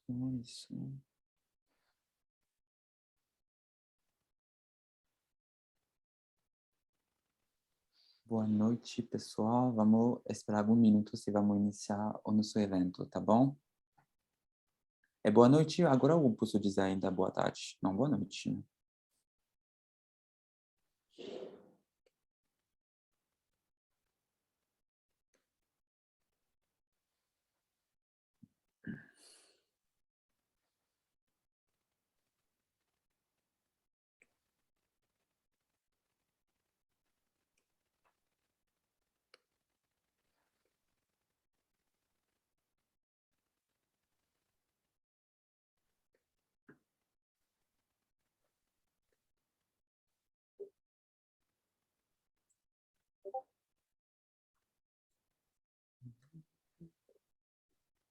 Isso. Boa noite, pessoal. Vamos esperar alguns minutos e vamos iniciar o nosso evento, tá bom? É boa noite, agora eu posso dizer ainda boa tarde. Não, boa noite.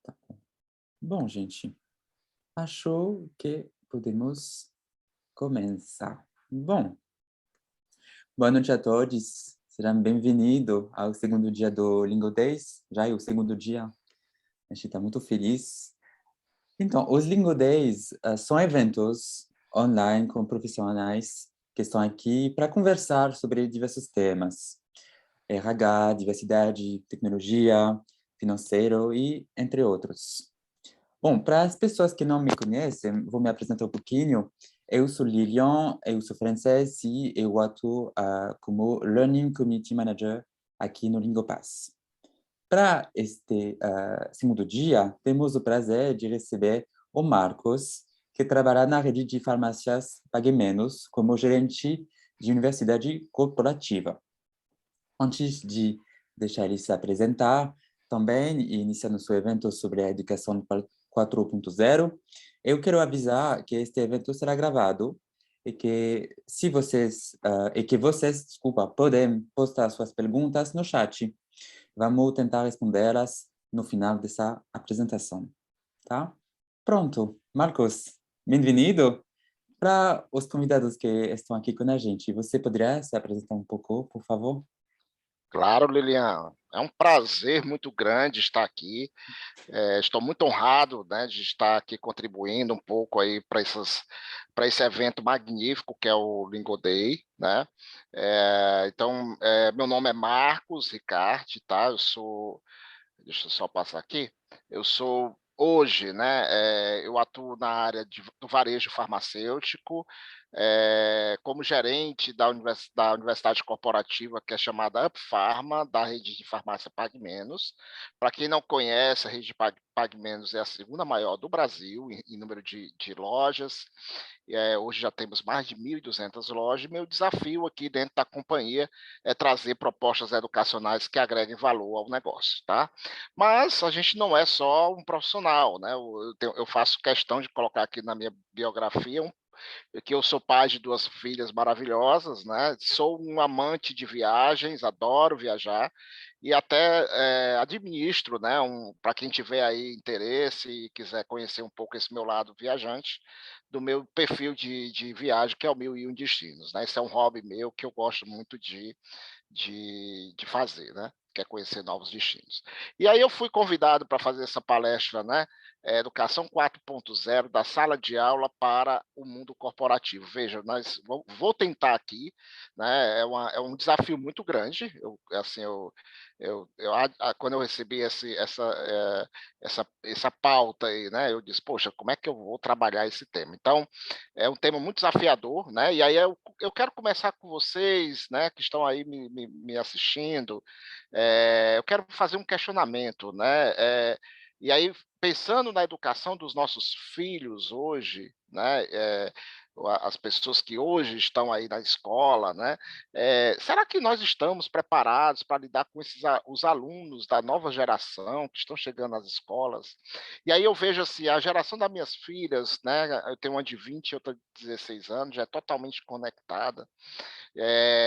Tá bom. Bom, gente, achou que podemos começar. Bom, boa noite a todos. Sejam bem-vindos ao segundo dia do Lingo Days. Já é o segundo dia. A gente está muito feliz. Então, os Lingo Days são eventos online com profissionais que estão aqui para conversar sobre diversos temas. RH, diversidade, tecnologia, financeiro e entre outros. Bom, para as pessoas que não me conhecem, vou me apresentar um pouquinho. Eu sou Lilian, eu sou francês e eu atuo como Learning Community Manager aqui no Lingopass. Para este segundo dia, temos o prazer de receber o Marcos, que trabalha na rede de farmácias Pague Menos como gerente de universidade corporativa. Antes de deixar ele se apresentar também e iniciar nosso evento sobre a educação 4.0, eu quero avisar que este evento será gravado e que se vocês desculpa, podem postar suas perguntas no chat. Vamos tentar respondê-las no final dessa apresentação, tá? Pronto, Marcos, bem-vindo. Para os convidados que estão aqui com a gente, você poderia se apresentar um pouco, por favor? Claro, Lilian, é um prazer muito grande estar aqui. Estou muito honrado, né, de estar aqui contribuindo um pouco aí para esse evento magnífico que é o Lingo Day, né? Meu nome é Marcos Ricardi, tá? Deixa eu só passar aqui. Eu sou hoje, né? Eu atuo na área do varejo farmacêutico, como gerente da universidade corporativa que é chamada Up Pharma, da rede de farmácia Pague Menos. Para quem não conhece, a rede de Pague Menos é a segunda maior do Brasil em número de lojas. Hoje já temos mais de 1.200 lojas. Meu desafio aqui dentro da companhia é trazer propostas educacionais que agreguem valor ao negócio, tá? Mas a gente não é só um profissional, né? Eu faço questão de colocar aqui na minha biografia que eu sou pai de 2 filhas maravilhosas, né? Sou um amante de viagens, adoro viajar e até administro, né? Para quem tiver aí interesse e quiser conhecer um pouco esse meu lado viajante, do meu perfil de viagem, que é o 1001 Destinos, né? Esse é um hobby meu que eu gosto muito de fazer, né? Que é conhecer novos destinos. E aí eu fui convidado para fazer essa palestra, né? Educação 4.0 da sala de aula para o mundo corporativo. Veja, vou tentar aqui, né? É um desafio muito grande. Quando eu recebi essa pauta aí, né? Eu disse, poxa, como é que eu vou trabalhar esse tema? Então, é um tema muito desafiador, né? E aí eu quero começar com vocês, né? Que estão aí me assistindo. Eu quero fazer um questionamento, né? E aí, pensando na educação dos nossos filhos hoje, né? As pessoas que hoje estão aí na escola, né? Será que nós estamos preparados para lidar com os alunos da nova geração que estão chegando às escolas? E aí eu vejo assim, a geração das minhas filhas, né? Eu tenho uma de 20 e outra de 16 anos, já é totalmente conectada.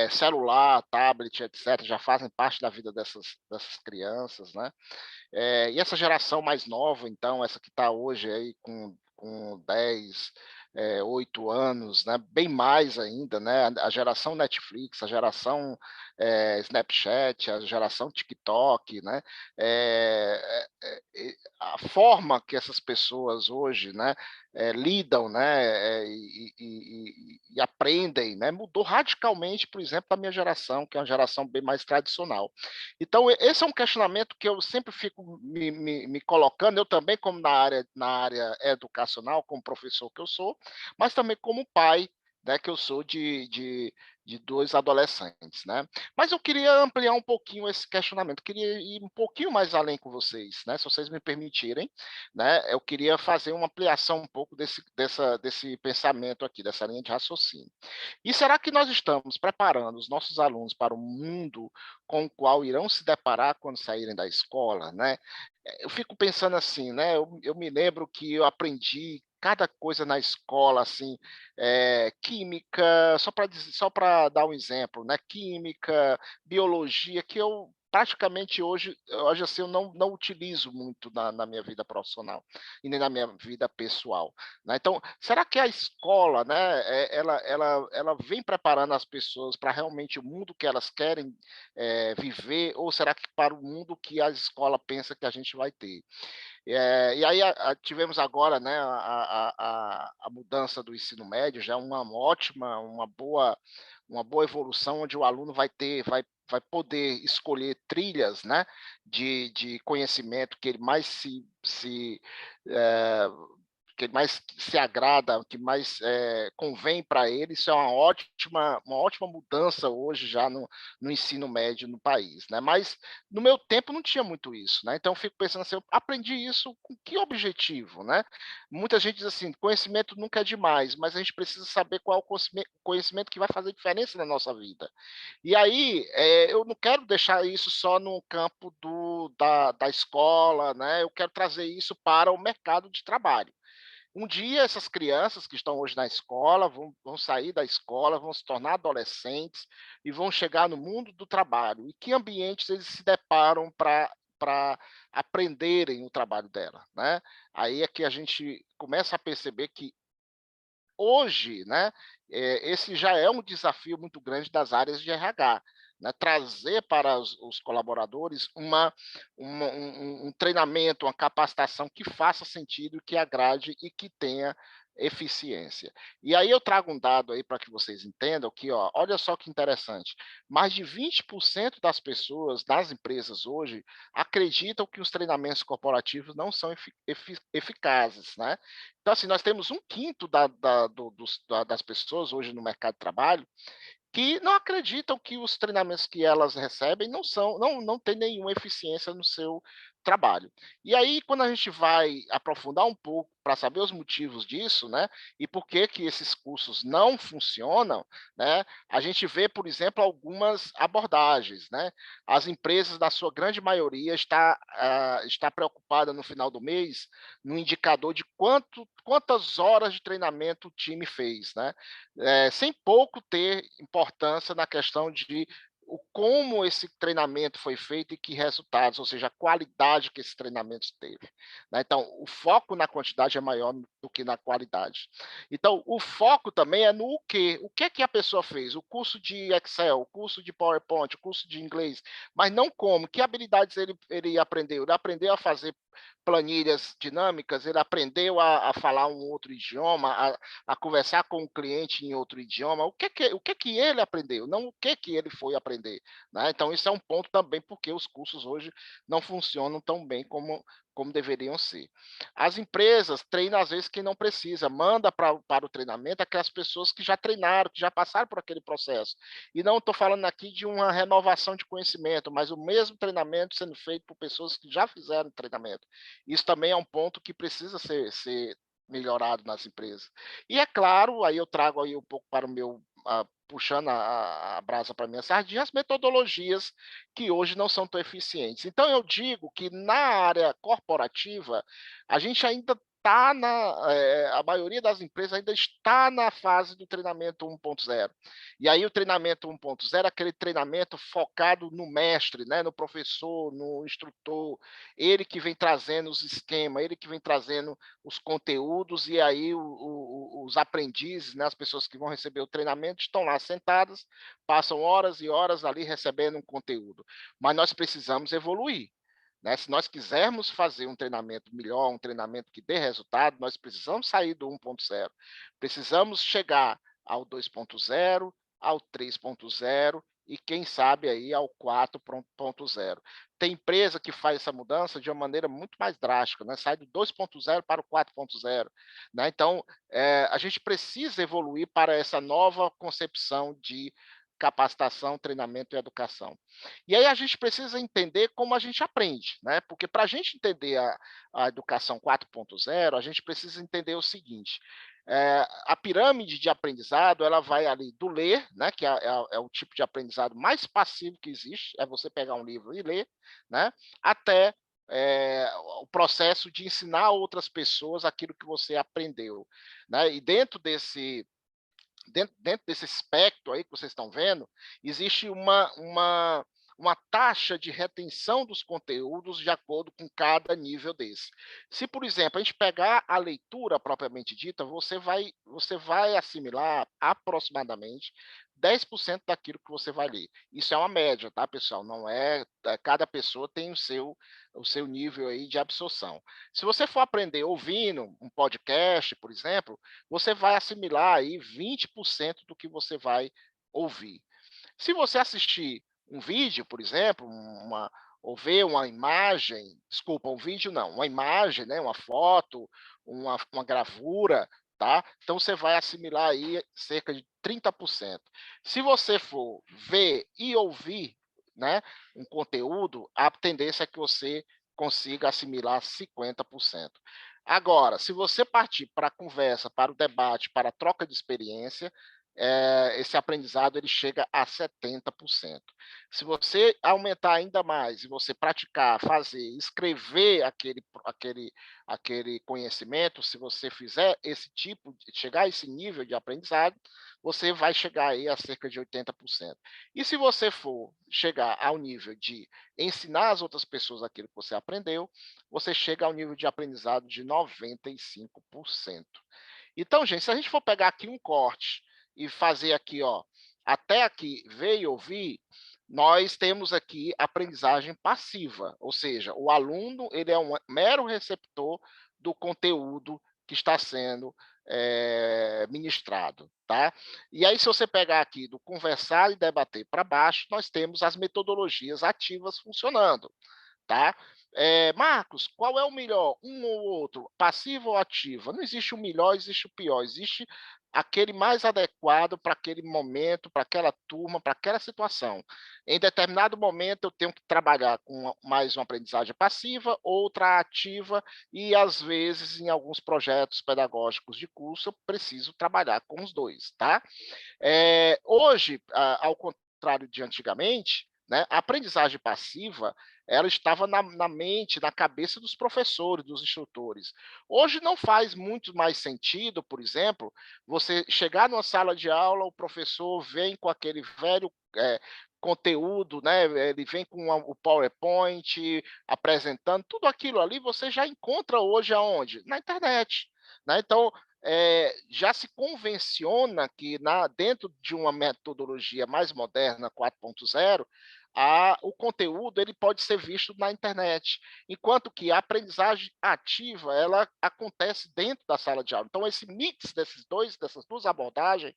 Celular, tablet, etc., já fazem parte da vida dessas crianças, né? E essa geração mais nova, então, essa que está hoje aí com 10, 8 anos, né? Bem mais ainda, né? A geração Netflix, a geração Snapchat, a geração TikTok, né? a forma que essas pessoas hoje, né, lidam, né, e aprendem, né, mudou radicalmente, por exemplo, da minha geração, que é uma geração bem mais tradicional. Então, esse é um questionamento que eu sempre fico me colocando, eu também, como na área educacional, como professor que eu sou, mas também como pai, né, que eu sou de 2 adolescentes, né. Mas eu queria ampliar um pouquinho esse questionamento, queria ir um pouquinho mais além com vocês, né, se vocês me permitirem, né, eu queria fazer uma ampliação um pouco desse pensamento aqui, dessa linha de raciocínio. E será que nós estamos preparando os nossos alunos para o mundo com o qual irão se deparar quando saírem da escola, né? Eu fico pensando assim, né? Eu me lembro que eu aprendi cada coisa na escola, assim, química, só para dar um exemplo, né? Química, biologia, que eu praticamente hoje assim, eu não utilizo muito na minha vida profissional e nem na minha vida pessoal, né. Então, será que a escola, né, ela vem preparando as pessoas para realmente o mundo que elas querem, viver, ou será que para o mundo que a escola pensa que a gente vai ter? E aí tivemos agora, né, a mudança do ensino médio, já uma ótima, uma boa evolução, onde o aluno vai poder escolher trilhas, né, de conhecimento que ele mais eh, que mais se agrada, que mais, convém para ele. Isso é uma ótima mudança hoje já no ensino médio no país, né. Mas no meu tempo não tinha muito isso, né, então eu fico pensando assim, eu aprendi isso com que objetivo, né? Muita gente diz assim: "Conhecimento nunca é demais", mas a gente precisa saber qual é o conhecimento que vai fazer diferença na nossa vida. E aí, eu não quero deixar isso só no campo da escola, né, eu quero trazer isso para o mercado de trabalho. Um dia essas crianças que estão hoje na escola vão sair da escola, vão se tornar adolescentes e vão chegar no mundo do trabalho. E que ambientes eles se deparam para aprenderem o trabalho dela, né? Aí é que a gente começa a perceber que hoje, né, esse já é um desafio muito grande das áreas de RH, né, trazer para os colaboradores um treinamento, uma capacitação que faça sentido, que agrade e que tenha eficiência. E aí eu trago um dado aí para que vocês entendam que, ó, olha só que interessante, mais de 20% das pessoas das empresas hoje acreditam que os treinamentos corporativos não são eficazes, né? Então, assim, nós temos um quinto das pessoas hoje no mercado de trabalho que não acreditam que os treinamentos que elas recebem não têm nenhuma eficiência no seu trabalho. E aí, quando a gente vai aprofundar um pouco para saber os motivos disso, né, e por que que esses cursos não funcionam, né, a gente vê, por exemplo, algumas abordagens, né. As empresas, na sua grande maioria, está preocupada no final do mês no indicador de quantas horas de treinamento o time fez, né, sem pouco ter importância na questão de como esse treinamento foi feito e que resultados, ou seja, a qualidade que esse treinamento teve, né. Então, o foco na quantidade é maior do que na qualidade. Então, o foco também é no quê? O que é que a pessoa fez? O curso de Excel, o curso de PowerPoint, o curso de inglês, mas não como, que habilidades ele aprendeu? Ele aprendeu a fazer planilhas dinâmicas, ele aprendeu a falar um outro idioma, a conversar com o cliente em outro idioma, o que que ele aprendeu, não o que que ele foi aprender, né. Então isso é um ponto também, porque os cursos hoje não funcionam tão bem como deveriam ser. As empresas treinam às vezes quem não precisa, manda para o treinamento aquelas pessoas que já treinaram, que já passaram por aquele processo. E não estou falando aqui de uma renovação de conhecimento, mas o mesmo treinamento sendo feito por pessoas que já fizeram treinamento. Isso também é um ponto que precisa ser melhorado nas empresas. E é claro, aí eu trago aí um pouco para o meu, puxando a brasa para minha sardinha, as metodologias que hoje não são tão eficientes. Então eu digo que na área corporativa, a gente ainda está a maioria das empresas ainda está na fase do treinamento 1.0. E aí o treinamento 1.0 é aquele treinamento focado no mestre, né, no professor, no instrutor, ele que vem trazendo os esquemas, ele que vem trazendo os conteúdos, e aí os aprendizes, né, as pessoas que vão receber o treinamento, estão lá sentadas, passam horas e horas ali recebendo um conteúdo. Mas nós precisamos evoluir. né? Se nós quisermos fazer um treinamento melhor, um treinamento que dê resultado, nós precisamos sair do 1.0, precisamos chegar ao 2.0, ao 3.0 e quem sabe aí ao 4.0. Tem empresa que faz essa mudança de uma maneira muito mais drástica, né? Sai do 2.0 para o 4.0, né? Então, a gente precisa evoluir para essa nova concepção de capacitação, treinamento e educação. E aí a gente precisa entender como a gente aprende, né? Porque para a gente entender a educação 4.0, a gente precisa entender o seguinte: a pirâmide de aprendizado ela vai ali do ler, né? Que é o tipo de aprendizado mais passivo que existe, é você pegar um livro e ler, né? Até o processo de ensinar outras pessoas aquilo que você aprendeu, né? E dentro desse espectro aí que vocês estão vendo, existe uma taxa de retenção dos conteúdos de acordo com cada nível desse. Se, por exemplo, a gente pegar a leitura propriamente dita, você vai assimilar aproximadamente 10% daquilo que você vai ler. Isso é uma média, tá, pessoal? Não é, cada pessoa tem o seu nível aí de absorção. Se você for aprender ouvindo um podcast, por exemplo, você vai assimilar aí 20% do que você vai ouvir. Se você assistir um vídeo, por exemplo, ou ver uma imagem, desculpa, um vídeo não, uma imagem, né, uma foto, uma gravura, tá? Então você vai assimilar aí cerca de 30%. Se você for ver e ouvir, né, um conteúdo, a tendência é que você consiga assimilar 50%. Agora, se você partir para a conversa, para o debate, para a troca de experiência, esse aprendizado ele chega a 70%. Se você aumentar ainda mais e você praticar, fazer, escrever aquele conhecimento, se você fizer esse tipo, chegar a esse nível de aprendizado, você vai chegar aí a cerca de 80%. E se você for chegar ao nível de ensinar as outras pessoas aquilo que você aprendeu, você chega ao nível de aprendizado de 95%. Então, gente, se a gente for pegar aqui um corte e fazer aqui, ó, até aqui, ver e ouvir, nós temos aqui aprendizagem passiva, ou seja, o aluno ele é um mero receptor do conteúdo que está sendo ministrado, tá? E aí, se você pegar aqui do conversar e debater para baixo, nós temos as metodologias ativas funcionando, tá? Marcos, qual é o melhor? Um ou outro? Passiva ou ativa? Não existe o melhor, existe o pior. Existe aquele mais adequado para aquele momento, para aquela turma, para aquela situação. Em determinado momento, eu tenho que trabalhar com mais uma aprendizagem passiva, outra ativa, e às vezes, em alguns projetos pedagógicos de curso, eu preciso trabalhar com os dois, tá? Hoje, ao contrário de antigamente, né, a aprendizagem passiva ela estava na mente, na cabeça dos professores, dos instrutores. Hoje não faz muito mais sentido, por exemplo, você chegar numa sala de aula, o professor vem com aquele velho conteúdo, né? Ele vem com o PowerPoint apresentando, tudo aquilo ali você já encontra hoje aonde? Na internet. Né? Então, já se convenciona que dentro de uma metodologia mais moderna 4.0, o conteúdo ele pode ser visto na internet, enquanto que a aprendizagem ativa ela acontece dentro da sala de aula. Então, esse mix dessas duas abordagens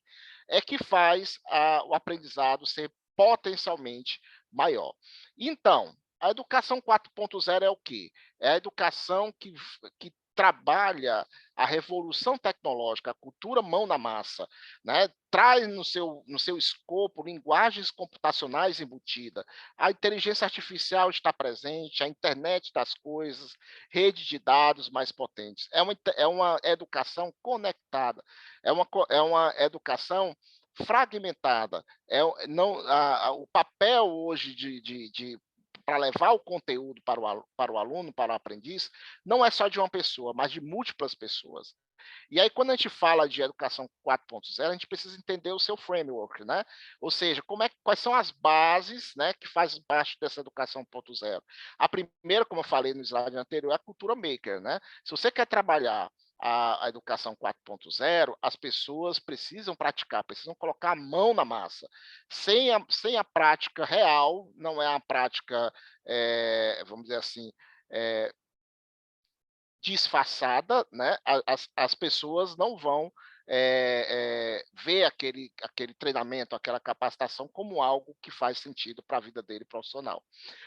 é que faz o aprendizado ser potencialmente maior. Então, a educação 4.0 é o quê? É a educação que trabalha a revolução tecnológica, a cultura mão na massa, né? Traz no seu escopo linguagens computacionais embutidas. A inteligência artificial está presente, a internet das coisas, rede de dados mais potentes. É uma educação conectada, é uma educação fragmentada. Não, o papel hoje para levar o conteúdo para o aluno, para o aprendiz, não é só de uma pessoa, mas de múltiplas pessoas. E aí, quando a gente fala de educação 4.0, a gente precisa entender o seu framework, né? Ou seja, quais são as bases, né, que fazem parte dessa educação 1.0. A primeira, como eu falei no slide anterior, é a cultura maker, né? Se você quer trabalhar a educação 4.0, as pessoas precisam praticar, precisam colocar a mão na massa. Sem a prática real, não é a prática, vamos dizer assim, eh, disfarçada, né, as pessoas não vão ver aquele treinamento, aquela capacitação como algo que faz sentido para a vida dele profissional.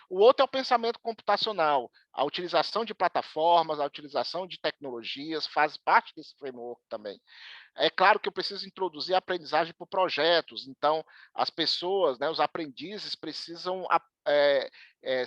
O outro é o pensamento computacional, a utilização de plataformas, a utilização de tecnologias faz parte desse framework também. É claro que eu preciso introduzir a aprendizagem por projetos, então as pessoas, né, os aprendizes precisam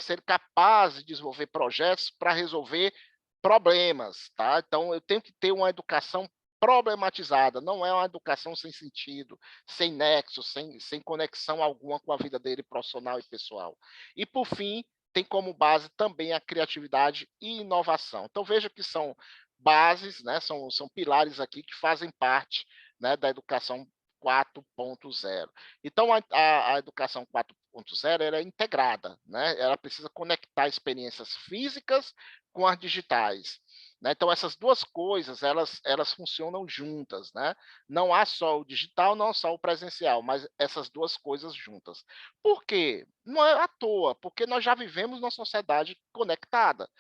ser capazes de desenvolver projetos para resolver problemas, tá? Então eu tenho que ter uma educação problematizada, não é uma educação sem sentido, sem nexo, sem conexão alguma com a vida dele profissional e pessoal. E por fim, tem como base também a criatividade e inovação. Então veja que são bases, né, são pilares aqui que fazem parte, né, da educação 4.0. Então a educação 4.0 ela é integrada, né? Ela precisa conectar experiências físicas com as digitais. Né? Então, essas duas coisas, elas funcionam juntas. Né? Não há só o digital, não só o presencial, mas essas duas coisas juntas. Por quê? Não é à toa, porque nós já vivemos numa sociedade conectada.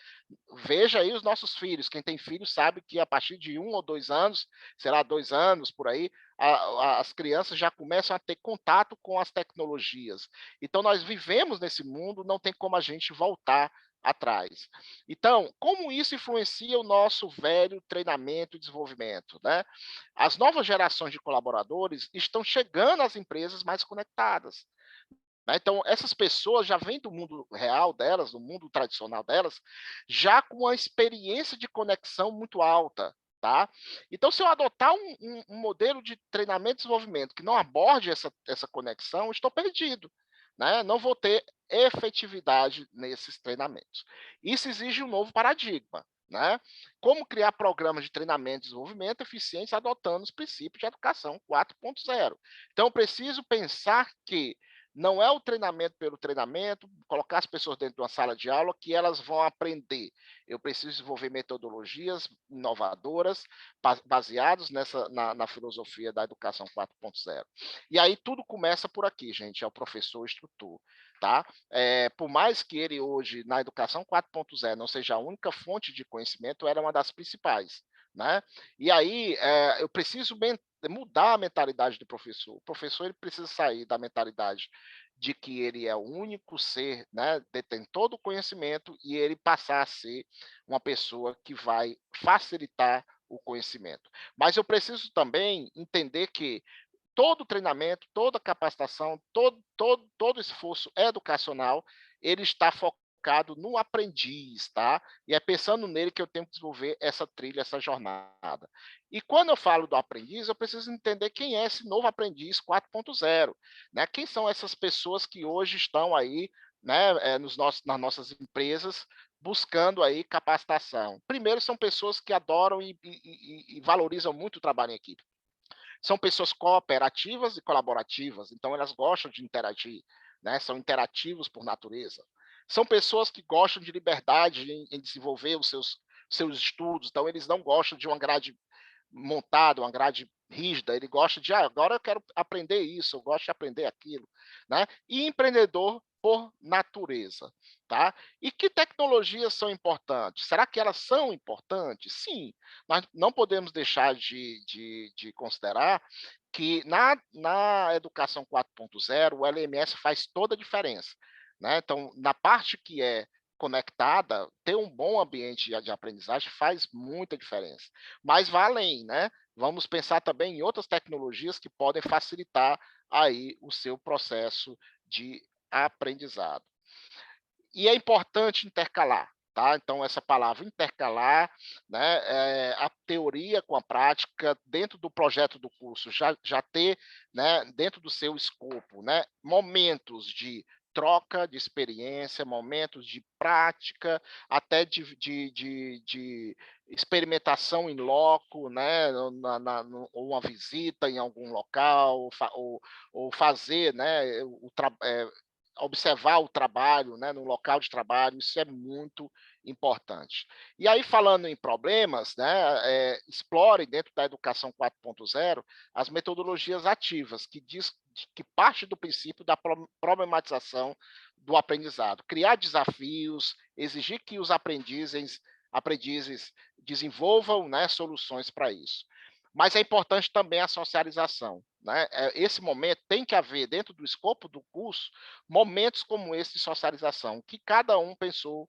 Veja aí os nossos filhos. Quem tem filhos sabe que a partir de 1 ou 2 anos, sei lá, 2 anos por aí, as crianças já começam a ter contato com as tecnologias. Então, nós vivemos nesse mundo, não tem como a gente voltar atrás. Então, como isso influencia o nosso velho treinamento e desenvolvimento? Né? As novas gerações de colaboradores estão chegando às empresas mais conectadas. Né? Então, essas pessoas já vêm do mundo real delas, do mundo tradicional delas, já com uma experiência de conexão muito alta. Tá? Então, se eu adotar um modelo de treinamento e desenvolvimento que não aborde essa conexão, estou perdido. Né? Não vou ter efetividade nesses treinamentos. Isso exige um novo paradigma. Né? Como criar programas de treinamento e desenvolvimento eficientes adotando os princípios de educação 4.0. Então, eu preciso pensar que não é o treinamento pelo treinamento, colocar as pessoas dentro de uma sala de aula que elas vão aprender. Eu preciso desenvolver metodologias inovadoras, baseadas na filosofia da educação 4.0. E aí tudo começa por aqui, gente, é o professor instrutor. Tá? Por mais que ele hoje, na educação 4.0, não seja a única fonte de conhecimento, era uma das principais. Né? E aí eu preciso mudar a mentalidade do professor. O professor ele precisa sair da mentalidade de que ele é o único ser, né, detentor do conhecimento e ele passar a ser uma pessoa que vai facilitar o conhecimento. Mas eu preciso também entender que todo treinamento, toda capacitação, todo esforço educacional, ele está focado no aprendiz, tá? E é pensando nele que eu tenho que desenvolver essa trilha, essa jornada. E quando eu falo do aprendiz, eu preciso entender quem é esse novo aprendiz 4.0, né? Quem são essas pessoas que hoje estão aí, né, nas nossas empresas, buscando aí capacitação. Primeiro, são pessoas que adoram e valorizam muito o trabalho em equipe. São pessoas cooperativas e colaborativas, então elas gostam de interagir, né? São interativos por natureza. São pessoas que gostam de liberdade em desenvolver os seus estudos, então eles não gostam de uma grade montada, uma grade rígida, ele gosta de, agora eu quero aprender isso, eu gosto de aprender aquilo, né? E empreendedor por natureza, tá? E que tecnologias são importantes? Será que elas são importantes? Sim, nós não podemos deixar de considerar que na educação 4.0 o LMS faz toda a diferença, né? Então, na parte que é conectada, ter um bom ambiente de aprendizagem faz muita diferença. Mas vai além, né? Vamos pensar também em outras tecnologias que podem facilitar aí o seu processo de aprendizado. E é importante intercalar, tá? Então, essa palavra intercalar, né, a teoria com a prática, dentro do projeto do curso, já ter, né, dentro do seu escopo, né, momentos de troca de experiência, momentos de prática, até de experimentação em loco, né, ou uma visita em algum local, ou fazer, né, observar o trabalho, né, no local de trabalho, isso é muito importante. E aí, falando em problemas, né, explore dentro da educação 4.0 as metodologias ativas, que parte do princípio da problematização do aprendizado. Criar desafios, exigir que os aprendizes desenvolvam, né, soluções para isso. Mas é importante também a socialização, né? Esse momento tem que haver, dentro do escopo do curso, momentos como esse de socialização, que cada um pensou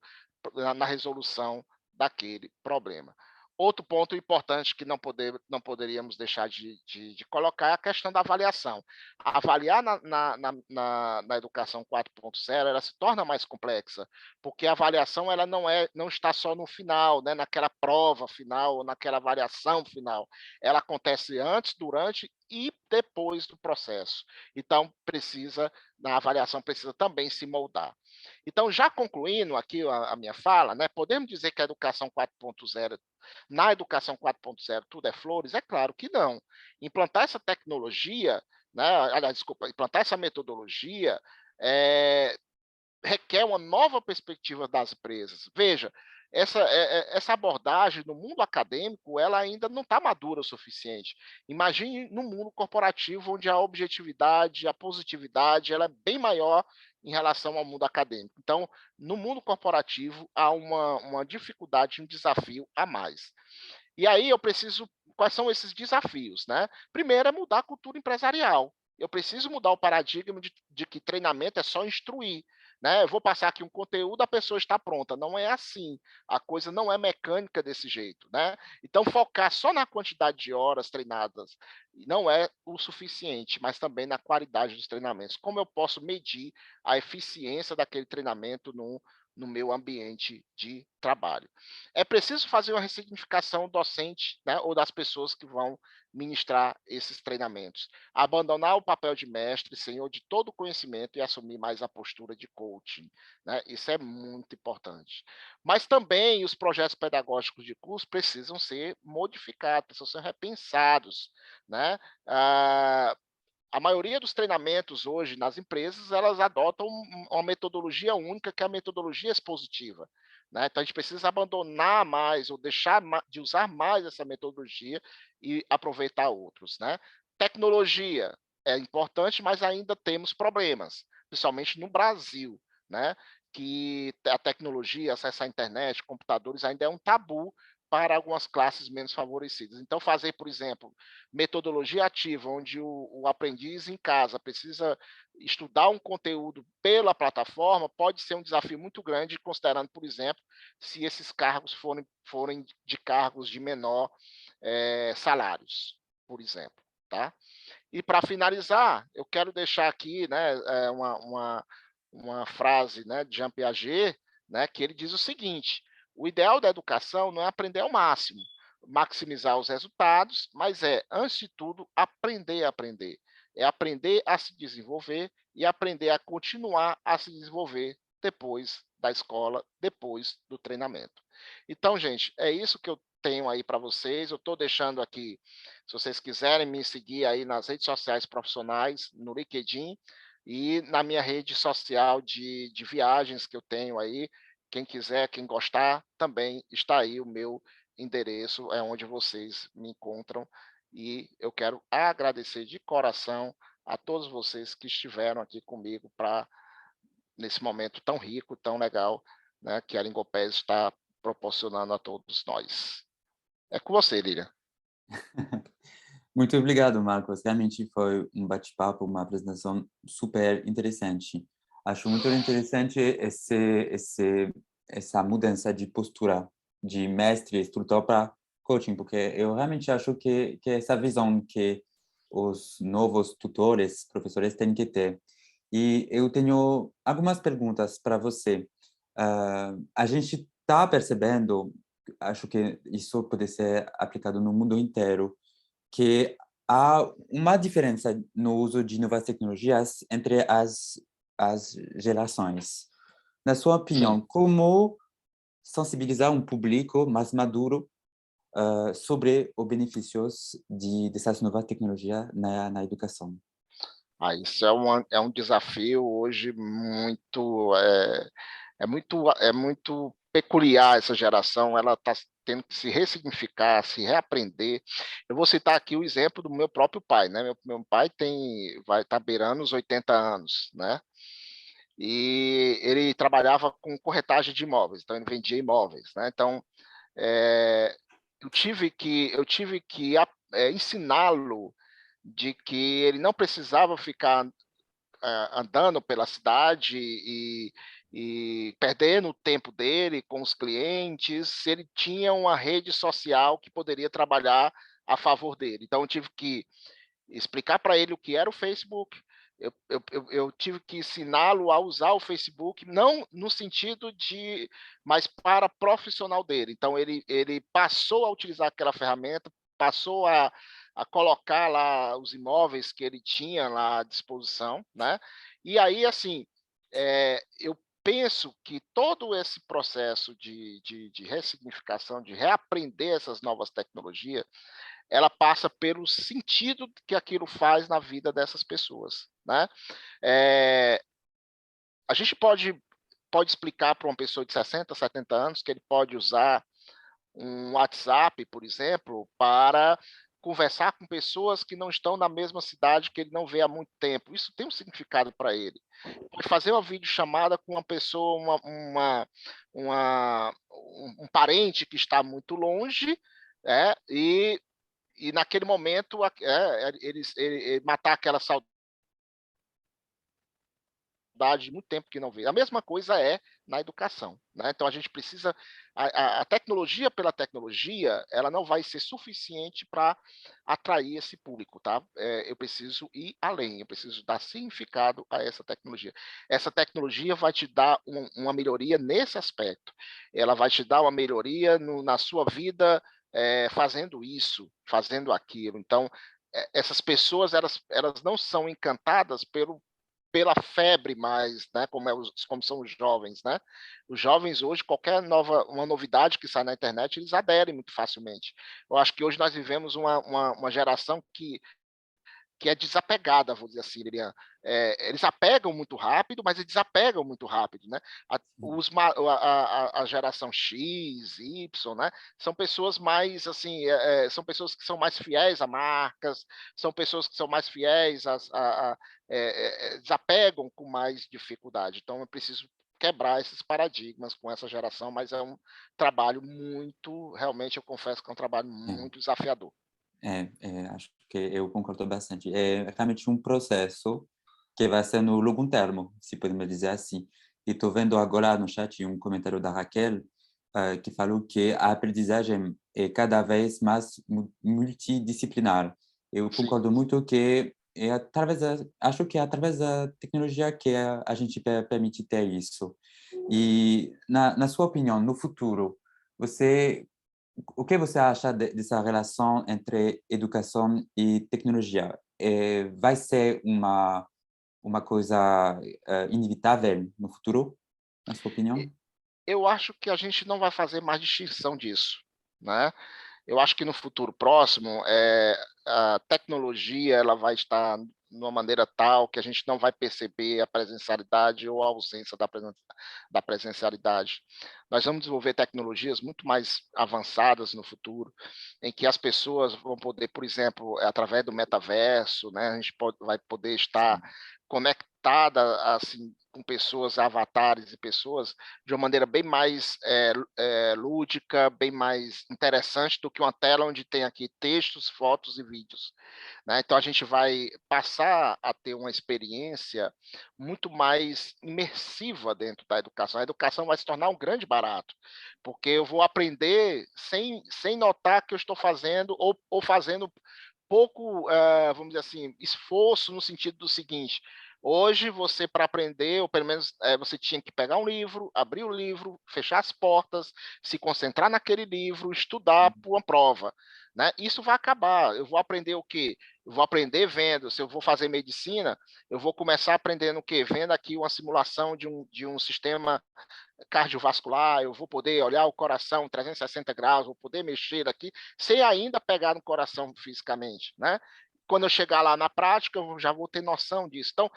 na resolução daquele problema. Outro ponto importante que não poderíamos deixar de colocar é a questão da avaliação. Avaliar na educação 4.0, ela se torna mais complexa, porque a avaliação ela não está só no final, né, naquela prova final, ou naquela avaliação final. Ela acontece antes, durante e depois do processo. Então, na avaliação, precisa também se moldar. Então, já concluindo aqui a minha fala, né, podemos dizer que a educação 4.0, na educação 4.0, tudo é flores? É claro que não. Implantar essa tecnologia, né, aliás, desculpa, implantar essa metodologia é, requer uma nova perspectiva das empresas. Veja, essa abordagem no mundo acadêmico, ela ainda não está madura o suficiente. Imagine no mundo corporativo, onde a objetividade, a positividade, ela é bem maior em relação ao mundo acadêmico. Então, no mundo corporativo, há uma dificuldade, um desafio a mais. E aí eu preciso. Quais são esses desafios, né? Primeiro é mudar a cultura empresarial. Eu preciso mudar o paradigma de que treinamento é só instruir. Né? Eu vou passar aqui um conteúdo, a pessoa está pronta. Não é assim. A coisa não é mecânica desse jeito. Né? Então, focar só na quantidade de horas treinadas não é o suficiente, mas também na qualidade dos treinamentos. Como eu posso medir a eficiência daquele treinamento no meu ambiente de trabalho? É preciso fazer uma ressignificação docente, né, ou das pessoas que vão ministrar esses treinamentos. Abandonar o papel de mestre, senhor de todo o conhecimento e assumir mais a postura de coaching. Né? Isso é muito importante. Mas também os projetos pedagógicos de curso precisam ser modificados, precisam ser repensados. Né? Ah, a maioria dos treinamentos hoje nas empresas, elas adotam uma metodologia única, que é a metodologia expositiva. Né? Então, a gente precisa abandonar mais ou deixar de usar mais essa metodologia e aproveitar outros. Né? Tecnologia é importante, mas ainda temos problemas, principalmente no Brasil, né? Que a tecnologia, acesso à internet, computadores, ainda é um tabu para algumas classes menos favorecidas. Então, fazer, por exemplo, metodologia ativa, onde o aprendiz em casa precisa estudar um conteúdo pela plataforma, pode ser um desafio muito grande, considerando, por exemplo, se esses cargos forem de cargos de menor salários, por exemplo. Tá? E para finalizar, eu quero deixar aqui, né, uma frase, né, de Jean Piaget, né, que ele diz o seguinte: o ideal da educação não é aprender ao máximo, maximizar os resultados, mas antes de tudo, aprender a aprender. É aprender a se desenvolver e aprender a continuar a se desenvolver depois da escola, depois do treinamento. Então, gente, é isso que eu tenho aí para vocês. Eu estou deixando aqui, se vocês quiserem me seguir aí nas redes sociais profissionais, no LinkedIn e na minha rede social de viagens que eu tenho aí. Quem quiser, quem gostar, também está aí o meu endereço, é onde vocês me encontram. E eu quero agradecer de coração a todos vocês que estiveram aqui comigo para nesse momento tão rico, tão legal, né, que a Lingopes está proporcionando a todos nós. É com você, Lilian. Muito obrigado, Marcos. Realmente foi um bate-papo, uma apresentação super interessante. Acho muito interessante essa mudança de postura de mestre, instrutor para coaching, porque eu realmente acho que essa visão que os novos tutores, professores têm que ter. E eu tenho algumas perguntas para você. A gente está percebendo, acho que isso pode ser aplicado no mundo inteiro, que há uma diferença no uso de novas tecnologias entre as gerações. Na sua opinião, Sim. como sensibilizar um público mais maduro sobre os benefícios dessas novas tecnologias na educação? Isso é um desafio hoje muito, é muito peculiar essa geração, ela está tendo que se ressignificar, se reaprender. Eu vou citar aqui o exemplo do meu próprio pai, né, meu pai vai estar beirando os 80 anos, né, e ele trabalhava com corretagem de imóveis, então ele vendia imóveis, né, então, eh, eu tive que ensiná-lo de que ele não precisava ficar andando pela cidade e perdendo o tempo dele com os clientes, se ele tinha uma rede social que poderia trabalhar a favor dele. Então, eu tive que explicar para ele o que era o Facebook, eu tive que ensiná-lo a usar o Facebook, não no sentido de, mas para profissional dele. Então, ele passou a utilizar aquela ferramenta, passou a colocar lá os imóveis que ele tinha lá à disposição, né? E aí, assim, eu penso que todo esse processo de ressignificação, de reaprender essas novas tecnologias, ela passa pelo sentido que aquilo faz na vida dessas pessoas, né? Eh, a gente pode explicar para uma pessoa de 60, 70 anos que ele pode usar um WhatsApp, por exemplo, para conversar com pessoas que não estão na mesma cidade que ele não vê há muito tempo. Isso tem um significado para ele. Pode fazer uma videochamada com uma pessoa, um parente que está muito longe, e naquele momento ele matar aquela saudade de muito tempo que não vê. A mesma coisa é na educação, né? Então a gente precisa a tecnologia pela tecnologia, ela não vai ser suficiente para atrair esse público, tá? Eu preciso ir além, eu preciso dar significado a essa tecnologia. Essa tecnologia vai te dar uma melhoria nesse aspecto. Ela vai te dar uma melhoria na sua vida, fazendo isso, fazendo aquilo. Então, essas pessoas elas não são encantadas pela febre mais, né, como são os jovens, né? Os jovens hoje, uma novidade que sai na internet, eles aderem muito facilmente. Eu acho que hoje nós vivemos uma geração que é desapegada, vou dizer assim, Lilian. Eles apegam muito rápido, mas eles desapegam muito rápido, né? A geração X, Y, né? São pessoas mais, assim, são pessoas que são mais fiéis a marcas, são pessoas que são mais fiéis desapegam com mais dificuldade. Então, eu preciso quebrar esses paradigmas com essa geração, mas é um trabalho muito, realmente, eu confesso que é um trabalho É. muito desafiador. Acho que eu concordo bastante. É realmente um processo que vai ser no longo termo, se podemos dizer assim. E estou vendo agora no chat um comentário da Raquel, que falou que a aprendizagem é cada vez mais multidisciplinar. Eu Sim. concordo muito que acho que é através da tecnologia que a gente permite ter isso. E na sua opinião, no futuro, você o que você acha dessa relação entre educação e tecnologia? Vai ser uma coisa inevitável no futuro, na sua E opinião? eu acho que a gente não vai fazer mais distinção disso, né. Eu acho que no futuro próximo, a tecnologia ela vai estar de uma maneira tal que a gente não vai perceber a presencialidade ou a ausência da presencialidade. Nós vamos desenvolver tecnologias muito mais avançadas no futuro, em que as pessoas vão poder, por exemplo, através do metaverso, né, a gente vai poder estar Sim. conectada, assim, com pessoas, avatares e pessoas, de uma maneira bem mais lúdica, bem mais interessante do que uma tela onde tem aqui textos, fotos e vídeos, né? Então a gente vai passar a ter uma experiência muito mais imersiva dentro da educação. A educação vai se tornar um grande barato, porque eu vou aprender sem notar que eu estou fazendo ou fazendo pouco, vamos dizer assim, esforço no sentido do seguinte: hoje você para aprender, ou pelo menos você tinha que pegar um livro, abrir o livro, fechar as portas, se concentrar naquele livro, estudar para uma prova, né? Isso vai acabar. Eu vou aprender o quê? Eu vou aprender vendo. Se eu vou fazer medicina, eu vou começar aprendendo o quê? Vendo aqui uma simulação de um sistema cardiovascular, eu vou poder olhar o coração 360 graus, vou poder mexer aqui, sem ainda pegar no coração fisicamente, né? quando eu chegar lá na prática, eu já vou ter noção disso. Então,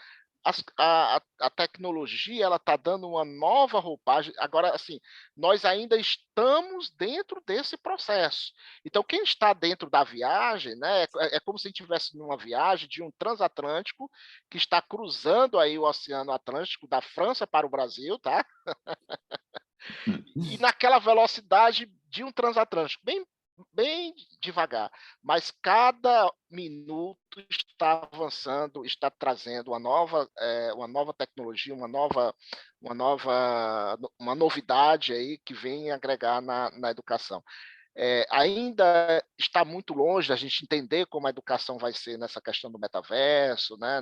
a tecnologia ela está dando uma nova roupagem. Agora, assim, nós ainda estamos dentro desse processo. Então, quem está dentro da viagem, né, é como se a gente estivesse numa viagem de um transatlântico que está cruzando aí o Oceano Atlântico da França para o Brasil, tá? E naquela velocidade de um transatlântico, bem devagar, mas cada minuto está avançando, está trazendo uma nova tecnologia, uma novidade aí que vem agregar na educação. Ainda está muito longe da gente entender como a educação vai ser nessa questão do metaverso, né,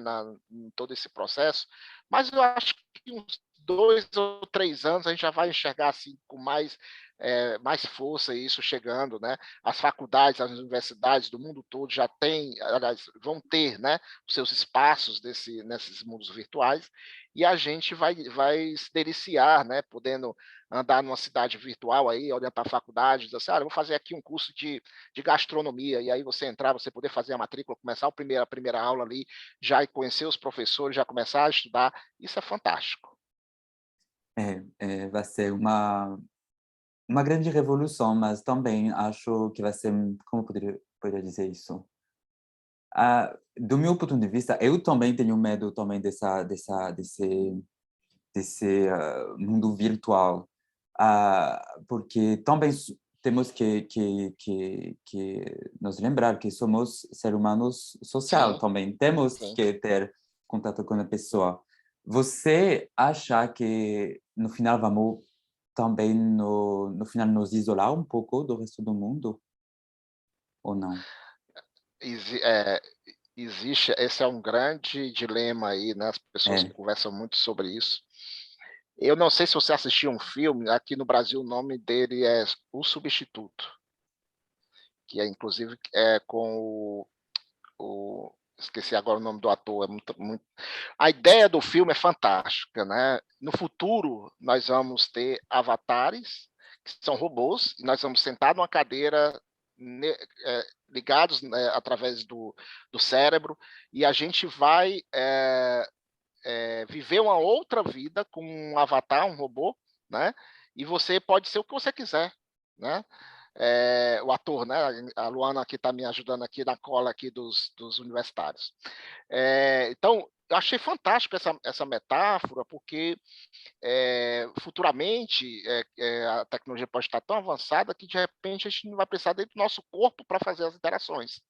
em todo esse processo, mas eu acho que uns 2 ou 3 anos a gente já vai enxergar assim com mais força isso chegando, né? As faculdades, as universidades do mundo todo já têm, aliás, vão ter, né, os seus espaços nesses mundos virtuais, e a gente vai se deliciar, né, podendo andar numa cidade virtual aí, olhando para a faculdade, dizer assim, vou fazer aqui um curso de gastronomia, e aí você entrar, você poder fazer a matrícula, começar a primeira aula ali, já conhecer os professores, já começar a estudar, isso é fantástico. Vai ser uma grande revolução, mas também acho que vai ser, como poderia dizer isso? Do meu ponto de vista, eu também tenho medo também desse mundo virtual, porque também temos que nos lembrar que somos seres humanos social, Sim, também temos sim. que ter contato com a pessoa. Você acha que no final vamos também no final nos isolar um pouco do resto do mundo ou não? Exi é, existe esse é um grande dilema aí, né, as pessoas É, conversam muito sobre isso. Eu não sei se você assistiu um filme, aqui no Brasil o nome dele é O Substituto, que é inclusive com esqueci agora o nome do ator, é muito. A ideia do filme é fantástica, né? No futuro, nós vamos ter avatares, que são robôs, e nós vamos sentar numa cadeira ligados, né, através do cérebro, e a gente vai viver uma outra vida com um avatar, um robô, né? E você pode ser o que você quiser, né? O ator, né? A Luana aqui está me ajudando aqui na cola aqui dos universitários. Então, eu achei fantástico essa metáfora, porque futuramente a tecnologia pode estar tão avançada que de repente a gente não vai precisar dentro do nosso corpo para fazer as interações.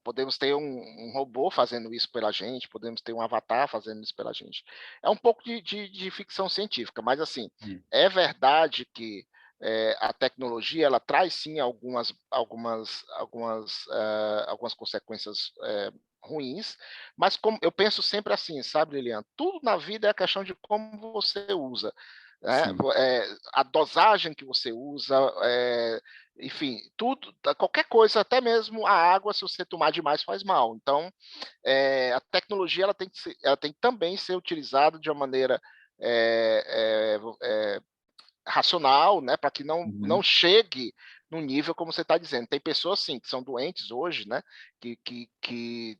Podemos ter um robô fazendo isso pela gente, podemos ter um avatar fazendo isso pela gente. É um pouco de ficção científica, mas assim, é, é verdade que a tecnologia ela traz sim algumas consequências ruins, mas como eu penso sempre assim, sabe, Lilian? Tudo na vida é a questão de como você usa. Né? sim. A dosagem que você usa, enfim, tudo, qualquer coisa, até mesmo a água, se você tomar demais, faz mal. Então, a tecnologia ela tem que também ser utilizada de uma maneira racional, né, para que não Uhum. chegue no nível como você está dizendo. Tem pessoas, sim, que são doentes hoje, né, que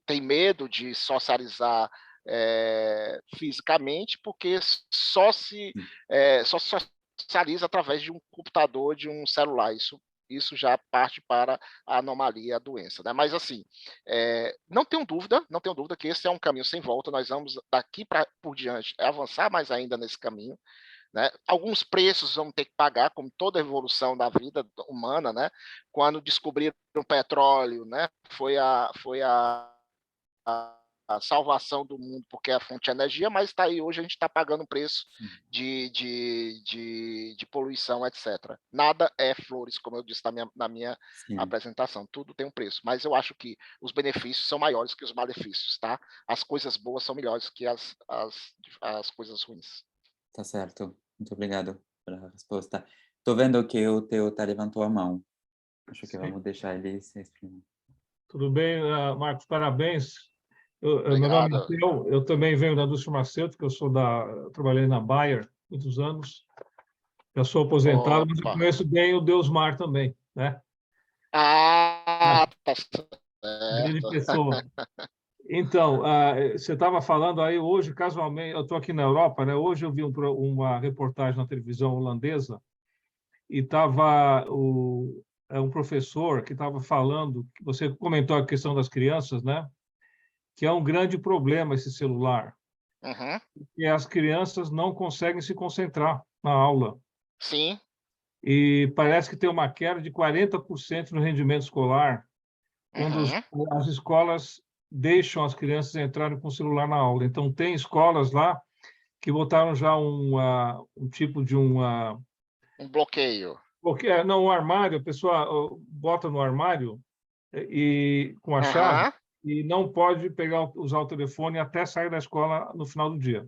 têm medo de socializar fisicamente, porque só se socializa através de um computador, de um celular. Isso já parte para a anomalia, a doença. Né? Mas, assim, não tenho dúvida que esse é um caminho sem volta. Nós vamos, daqui por diante, avançar mais ainda nesse caminho. Né? Alguns preços vão ter que pagar, como toda a evolução da vida humana, né? Quando descobriram o petróleo, né? Foi a salvação do mundo, porque é a fonte de energia, mas está aí hoje a gente está pagando um preço de poluição, etc. Nada é flores, como eu disse na minha Sim, apresentação, tudo tem um preço, mas eu acho que os benefícios são maiores que os malefícios, tá? As coisas boas são melhores que as coisas ruins. tá certo. Muito obrigado pela resposta. Tô vendo que o Theo levantou a mão. Acho que Sim. vamos deixar ele se exprimir. Tudo bem, Marcos, parabéns. Meu nome é Obrigado. Theo, eu também venho da indústria farmacêutica, eu trabalhei na Bayer muitos anos, já sou aposentado, mas eu Opa. conheço bem o Deus Mar também, né? Ah, tá certo. grande certo. pessoa. Então, você estava falando aí hoje, casualmente, eu estou aqui na Europa, né? Hoje eu vi uma reportagem na televisão holandesa e estava um professor que estava falando, você comentou a questão das crianças, né? Que é um grande problema esse celular, Uhum. e as crianças não conseguem se concentrar na aula. Sim. E parece que tem uma queda de 40% no rendimento escolar quando Uhum. as escolas deixam as crianças entrarem com o celular na aula. Então, tem escolas lá que botaram já um tipo de Um bloqueio. porque não, um armário, a pessoa bota no armário com a chave Aham. e não pode usar o telefone até sair da escola no final do dia.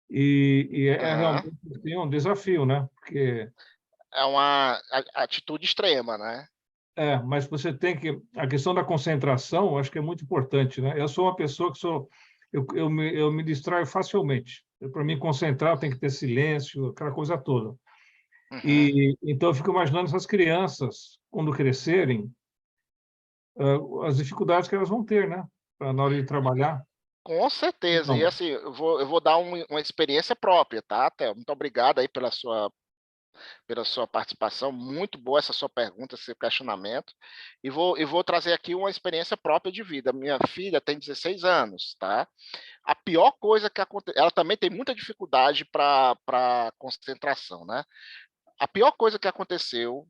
E é Aham. realmente assim, um desafio, né? Porque É uma atitude extrema, né? mas você tem que a questão da concentração, eu acho que é muito importante, né? Eu sou uma pessoa que eu me distraio facilmente. Para me concentrar, tem que ter silêncio, aquela coisa toda. Uhum. E então eu fico imaginando essas crianças quando crescerem, as dificuldades que elas vão ter, né? Na hora de trabalhar. Com certeza. E Então, assim, eu vou dar uma experiência própria, tá, Theo? Muito obrigado aí pela sua participação. Muito boa essa sua pergunta, esse questionamento. E vou trazer aqui uma experiência própria de vida. Minha filha tem 16 anos, tá? A pior coisa que acontece. Ela também tem muita dificuldade para concentração, né? A pior coisa que aconteceu,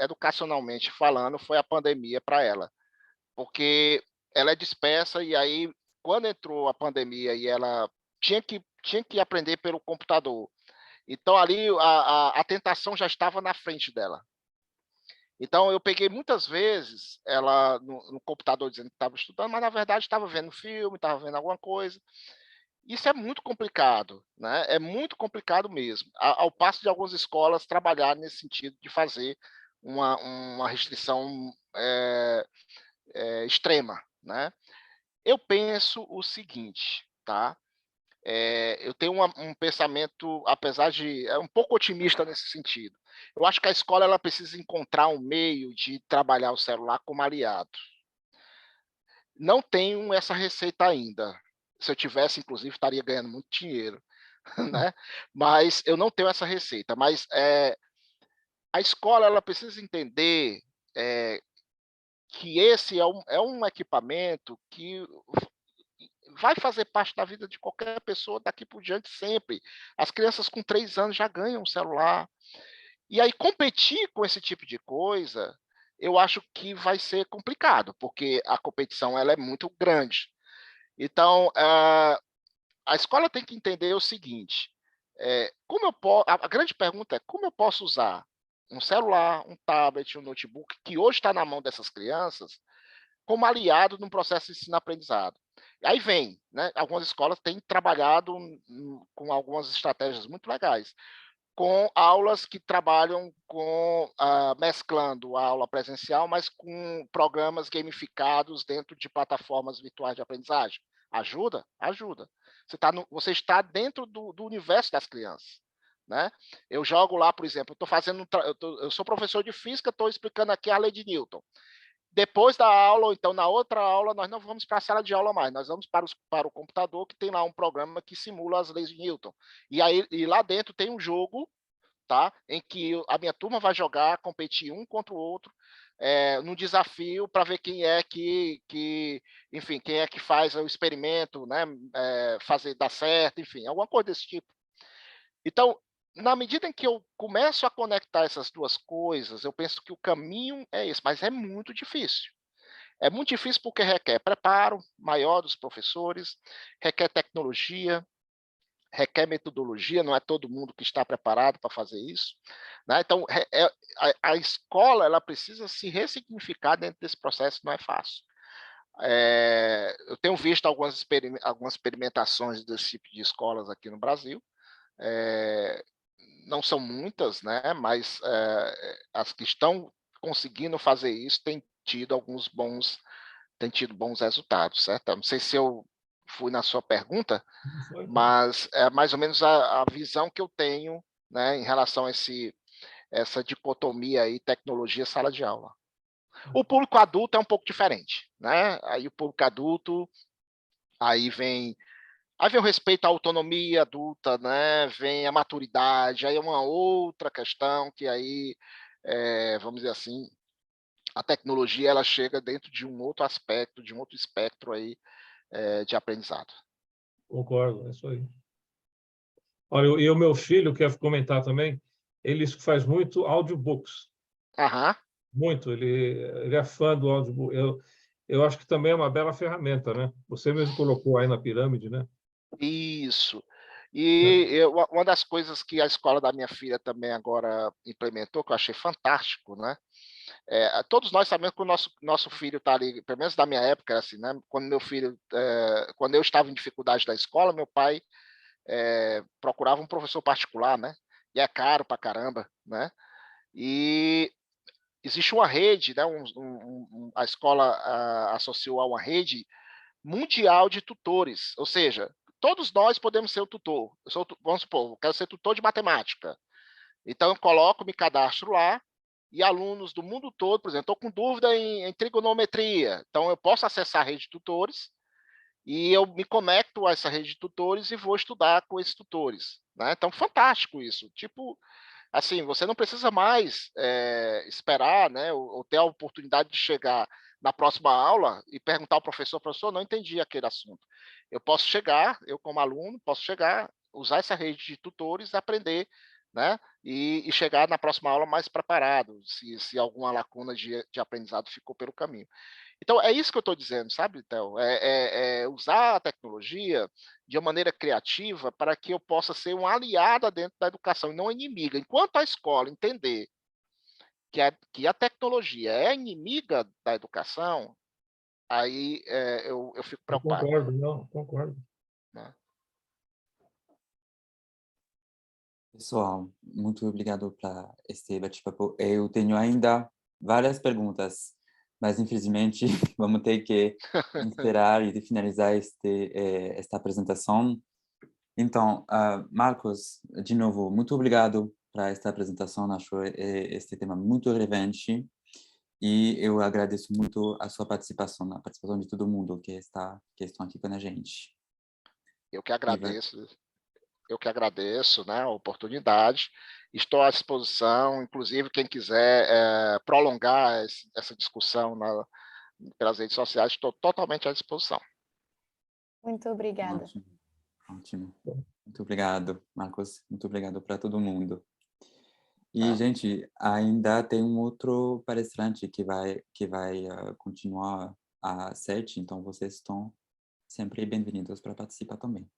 educacionalmente falando, foi a pandemia para ela. Porque ela é dispersa e aí, quando entrou a pandemia e ela tinha que aprender pelo computador, então ali a tentação já estava na frente dela. Então eu peguei muitas vezes ela no computador dizendo que estava estudando, mas na verdade estava vendo filme, estava vendo alguma coisa. Isso é muito complicado, né? É muito complicado mesmo. Ao passo de algumas escolas trabalharem nesse sentido de fazer uma restrição extrema, né? Eu penso o seguinte, tá? Eu tenho um pensamento, apesar de um pouco otimista nesse sentido. Eu acho que a escola ela precisa encontrar um meio de trabalhar o celular como aliado. Não tenho essa receita ainda. Se eu tivesse, inclusive, estaria ganhando muito dinheiro, né? Mas eu não tenho essa receita. Mas a escola ela precisa entender é, que esse é um equipamento que vai fazer parte da vida de qualquer pessoa daqui por diante sempre. As crianças com 3 anos já ganham um celular. E aí competir com esse tipo de coisa, eu acho que vai ser complicado, porque a competição ela é muito grande. Então, a escola tem que entender o seguinte, a grande pergunta é como eu posso usar um celular, um tablet, um notebook, que hoje está na mão dessas crianças, como aliado no processo de ensino-aprendizado. Aí vem, né? Algumas escolas têm trabalhado com algumas estratégias muito legais, com aulas que trabalham mesclando a aula presencial, mas com programas gamificados dentro de plataformas virtuais de aprendizagem. Ajuda? Ajuda. Você está dentro do universo das crianças. Né? Eu jogo lá, por exemplo, eu sou professor de física, estou explicando aqui a lei de Newton. Depois da aula, ou então na outra aula, nós não vamos para a sala de aula mais, nós vamos para o computador, que tem lá um programa que simula as leis de Newton. E lá dentro tem um jogo, tá? Em que a minha turma vai jogar, competir um contra o outro, num desafio para ver enfim, quem é que faz o experimento, né? Fazer dar certo, enfim, alguma coisa desse tipo. Então, na medida em que eu começo a conectar essas duas coisas, eu penso que o caminho é esse, mas é muito difícil. É muito difícil porque requer preparo maior dos professores, requer tecnologia, requer metodologia, não é todo mundo que está preparado para fazer isso. Né? Então, a escola ela precisa se ressignificar dentro desse processo, não é fácil. Eu tenho visto algumas experimentações desse tipo de escolas aqui no Brasil, não são muitas, né? Mas as que estão conseguindo fazer isso têm tido bons resultados, certo? Eu não sei se eu fui na sua pergunta, foi. mas é mais ou menos a visão que eu tenho, né, em relação a essa dicotomia aí, tecnologia, sala de aula. O público adulto é um pouco diferente, né? Aí o público adulto, aí vem o respeito à autonomia adulta, né? Vem a maturidade, aí é uma outra questão que aí, vamos dizer assim, a tecnologia ela chega dentro de um outro aspecto, de um outro espectro aí de aprendizado. Concordo, é isso aí. Olha, e o meu filho quer comentar também, ele faz muito audiobooks, Aham. muito, ele é fã do audiobook. Eu acho que também é uma bela ferramenta, né? Você mesmo colocou aí na pirâmide, né? Isso. Né? E uma das coisas que a escola da minha filha também agora implementou, que eu achei fantástico, né? Todos nós sabemos que o nosso filho está ali, pelo menos da minha época, era assim, né? Quando meu filho, quando eu estava em dificuldade da escola, meu pai procurava um professor particular, né? E é caro pra caramba, né? E existe uma rede, né? A escola associou a uma rede mundial de tutores, ou seja, todos nós podemos ser o tutor. Vamos supor, eu quero ser tutor de matemática. Então eu coloco, me cadastro lá, e alunos do mundo todo, por exemplo, estou com dúvida em trigonometria, então eu posso acessar a rede de tutores e eu me conecto a essa rede de tutores e vou estudar com esses tutores. Né? Então, fantástico isso. Tipo, assim, você não precisa mais esperar, né, ou ter a oportunidade de chegar na próxima aula e perguntar ao professor, não entendi aquele assunto. Eu posso chegar, eu como aluno, posso chegar, usar essa rede de tutores, aprender, né, e chegar na próxima aula mais preparado, se alguma lacuna de aprendizado ficou pelo caminho. Então, é isso que eu estou dizendo, sabe, Théo? Usar a tecnologia de uma maneira criativa para que eu possa ser uma aliada dentro da educação e não inimiga. Enquanto a escola entender que a tecnologia é inimiga da educação, aí eu fico Eu preocupado. concordo, não, concordo. Né? Pessoal, muito obrigado para este bate-papo. Eu tenho ainda várias perguntas, mas infelizmente vamos ter que esperar e finalizar esta apresentação. Então, Marcos, de novo, muito obrigado para esta apresentação. Acho este tema muito relevante e eu agradeço muito a sua participação, a participação de todo mundo que estão aqui com a gente. Eu que agradeço, né, a oportunidade. Estou à disposição, inclusive quem quiser prolongar essa discussão pelas redes sociais, estou totalmente à disposição. Muito obrigada. Ótimo, ótimo. Muito obrigado, Marcos. Muito obrigado para todo mundo. E, gente, ainda tem um outro palestrante que vai continuar às 7, então vocês estão sempre bem-vindos para participar também.